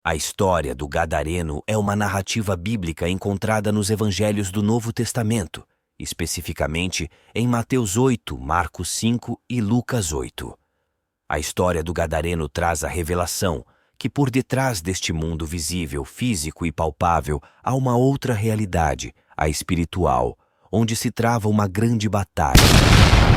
A história do Gadareno é uma narrativa bíblica encontrada nos evangelhos do Novo Testamento, especificamente em Mateus 8, Marcos 5 e Lucas 8. A história do Gadareno traz a revelação que por detrás deste mundo visível, físico e palpável há uma outra realidade, a espiritual, onde se trava uma grande batalha.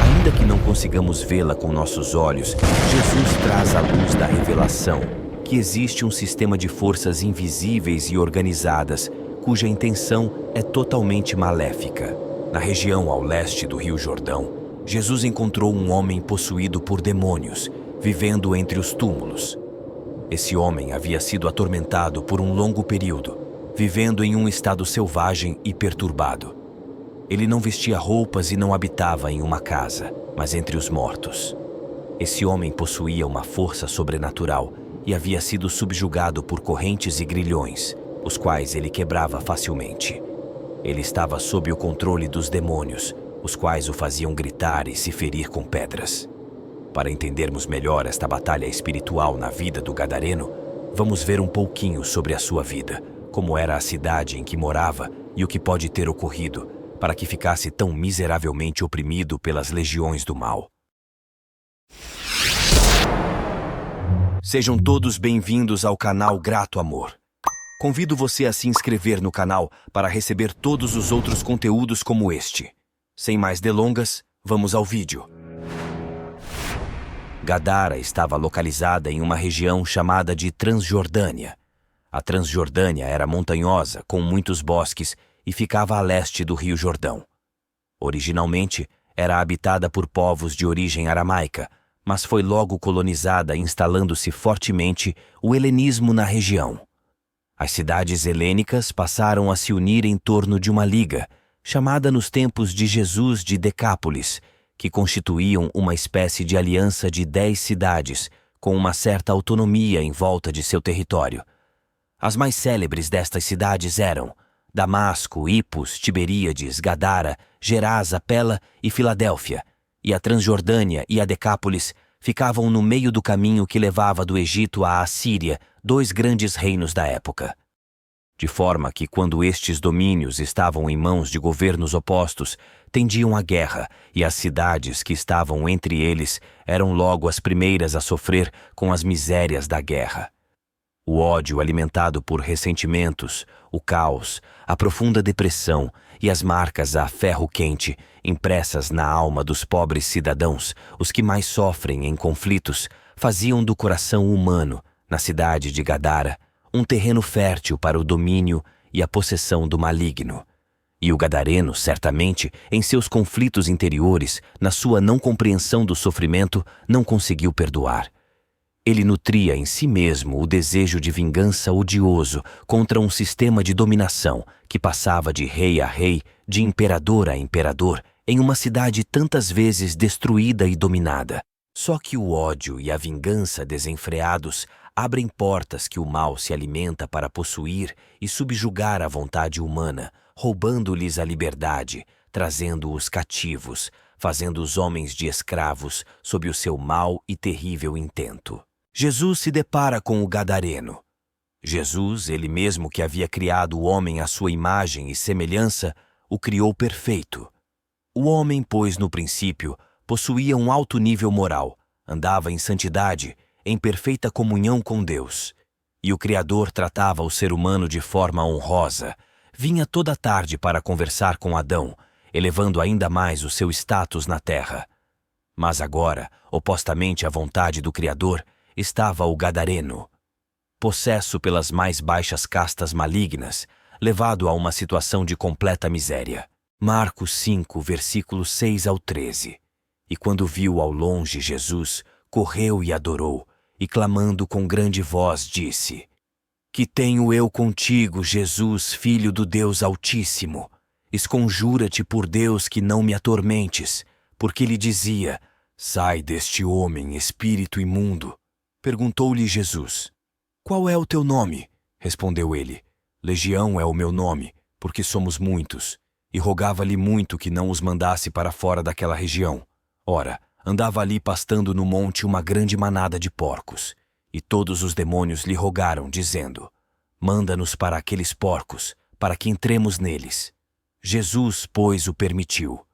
Ainda que não consigamos vê-la com nossos olhos, Jesus traz à luz da revelação que existe um sistema de forças invisíveis e organizadas, cuja intenção é totalmente maléfica. Na região ao leste do Rio Jordão, Jesus encontrou um homem possuído por demônios, vivendo entre os túmulos. Esse homem havia sido atormentado por um longo período, vivendo em um estado selvagem e perturbado. Ele não vestia roupas e não habitava em uma casa, mas entre os mortos. Esse homem possuía uma força sobrenatural e havia sido subjugado por correntes e grilhões, os quais ele quebrava facilmente. Ele estava sob o controle dos demônios, os quais o faziam gritar e se ferir com pedras. Para entendermos melhor esta batalha espiritual na vida do Gadareno, vamos ver um pouquinho sobre a sua vida, como era a cidade em que morava e o que pode ter ocorrido para que ficasse tão miseravelmente oprimido pelas legiões do mal. Sejam todos bem-vindos ao canal Grato Amor. Convido você a se inscrever no canal para receber todos os outros conteúdos como este. Sem mais delongas, vamos ao vídeo. Gadara estava localizada em uma região chamada de Transjordânia. A Transjordânia era montanhosa, com muitos bosques, e ficava a leste do Rio Jordão. Originalmente, era habitada por povos de origem aramaica, mas foi logo colonizada, instalando-se fortemente o helenismo na região. As cidades helênicas passaram a se unir em torno de uma liga, chamada nos tempos de Jesus de Decápolis, que constituíam uma espécie de aliança de 10 cidades, com uma certa autonomia em volta de seu território. As mais célebres destas cidades eram Damasco, Hipos, Tiberíades, Gadara, Gerasa, Pela e Filadélfia, e a Transjordânia e a Decápolis ficavam no meio do caminho que levava do Egito à Assíria, 2 grandes reinos da época. De forma que, quando estes domínios estavam em mãos de governos opostos, tendiam à guerra, e as cidades que estavam entre eles eram logo as primeiras a sofrer com as misérias da guerra. O ódio alimentado por ressentimentos, o caos, a profunda depressão e as marcas a ferro quente impressas na alma dos pobres cidadãos, os que mais sofrem em conflitos, faziam do coração humano, na cidade de Gadara, um terreno fértil para o domínio e a possessão do maligno. E o Gadareno, certamente, em seus conflitos interiores, na sua não compreensão do sofrimento, não conseguiu perdoar. Ele nutria em si mesmo o desejo de vingança odioso contra um sistema de dominação que passava de rei a rei, de imperador a imperador, em uma cidade tantas vezes destruída e dominada. Só que o ódio e a vingança desenfreados abrem portas que o mal se alimenta para possuir e subjugar a vontade humana, roubando-lhes a liberdade, trazendo-os cativos, fazendo os homens de escravos sob o seu mau e terrível intento. Jesus se depara com o Gadareno. Jesus, ele mesmo que havia criado o homem à sua imagem e semelhança, o criou perfeito. O homem, pois, no princípio, possuía um alto nível moral, andava em santidade, em perfeita comunhão com Deus. E o Criador tratava o ser humano de forma honrosa. Vinha toda tarde para conversar com Adão, elevando ainda mais o seu status na terra. Mas agora, opostamente à vontade do Criador, estava o Gadareno, possesso pelas mais baixas castas malignas, levado a uma situação de completa miséria. Marcos 5, versículos 6 ao 13. E quando viu ao longe Jesus, correu e adorou, e clamando com grande voz disse: Que tenho eu contigo, Jesus, Filho do Deus Altíssimo? Esconjura-te por Deus que não me atormentes, porque lhe dizia: Sai deste homem, espírito imundo. Perguntou-lhe Jesus: Qual é o teu nome? Respondeu ele: Legião é o meu nome, porque somos muitos. E rogava-lhe muito que não os mandasse para fora daquela região. Ora, andava ali pastando no monte uma grande manada de porcos. E todos os demônios lhe rogaram, dizendo: Manda-nos para aqueles porcos, para que entremos neles. Jesus, pois, o permitiu.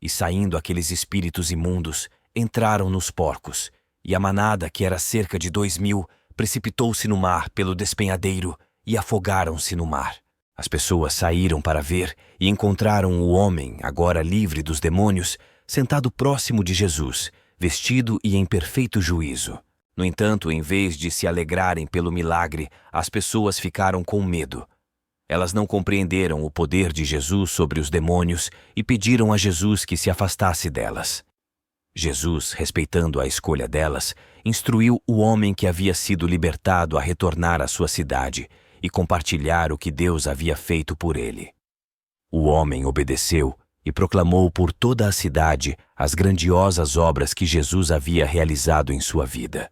E saindo aqueles espíritos imundos, entraram nos porcos, e a manada, que era cerca de 2.000, precipitou-se no mar pelo despenhadeiro e afogaram-se no mar. As pessoas saíram para ver e encontraram o homem, agora livre dos demônios, sentado próximo de Jesus, vestido e em perfeito juízo. No entanto, em vez de se alegrarem pelo milagre, as pessoas ficaram com medo. Elas não compreenderam o poder de Jesus sobre os demônios e pediram a Jesus que se afastasse delas. Jesus, respeitando a escolha delas, instruiu o homem que havia sido libertado a retornar à sua cidade e compartilhar o que Deus havia feito por ele. O homem obedeceu e proclamou por toda a cidade as grandiosas obras que Jesus havia realizado em sua vida.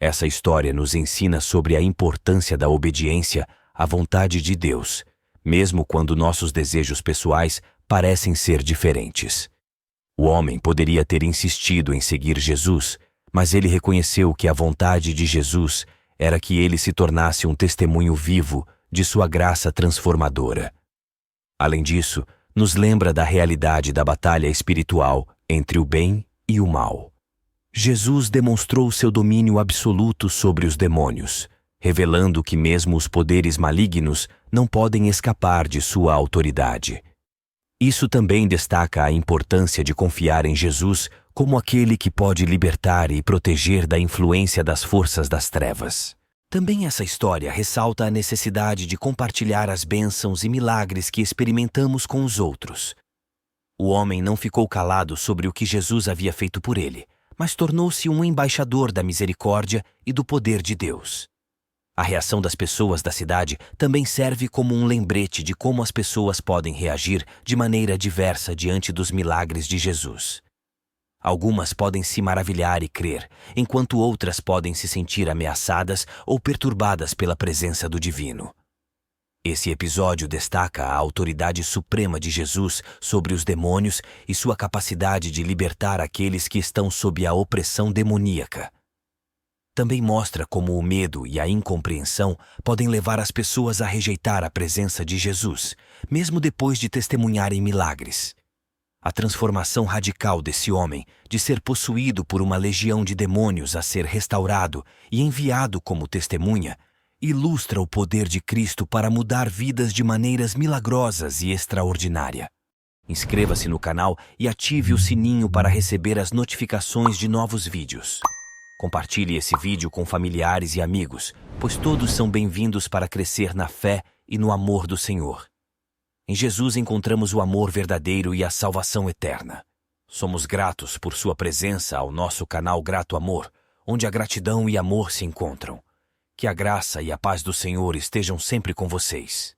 Essa história nos ensina sobre a importância da obediência à vontade de Deus, mesmo quando nossos desejos pessoais parecem ser diferentes. O homem poderia ter insistido em seguir Jesus, mas ele reconheceu que a vontade de Jesus era que ele se tornasse um testemunho vivo de sua graça transformadora. Além disso, nos lembra da realidade da batalha espiritual entre o bem e o mal. Jesus demonstrou seu domínio absoluto sobre os demônios, revelando que mesmo os poderes malignos não podem escapar de sua autoridade. Isso também destaca a importância de confiar em Jesus como aquele que pode libertar e proteger da influência das forças das trevas. Também essa história ressalta a necessidade de compartilhar as bênçãos e milagres que experimentamos com os outros. O homem não ficou calado sobre o que Jesus havia feito por ele, mas tornou-se um embaixador da misericórdia e do poder de Deus. A reação das pessoas da cidade também serve como um lembrete de como as pessoas podem reagir de maneira diversa diante dos milagres de Jesus. Algumas podem se maravilhar e crer, enquanto outras podem se sentir ameaçadas ou perturbadas pela presença do divino. Esse episódio destaca a autoridade suprema de Jesus sobre os demônios e sua capacidade de libertar aqueles que estão sob a opressão demoníaca. Também mostra como o medo e a incompreensão podem levar as pessoas a rejeitar a presença de Jesus, mesmo depois de testemunharem milagres. A transformação radical desse homem, de ser possuído por uma legião de demônios a ser restaurado e enviado como testemunha, ilustra o poder de Cristo para mudar vidas de maneiras milagrosas e extraordinárias. Inscreva-se no canal e ative o sininho para receber as notificações de novos vídeos. Compartilhe esse vídeo com familiares e amigos, pois todos são bem-vindos para crescer na fé e no amor do Senhor. Em Jesus encontramos o amor verdadeiro e a salvação eterna. Somos gratos por sua presença ao nosso canal Grato Amor, onde a gratidão e amor se encontram. Que a graça e a paz do Senhor estejam sempre com vocês.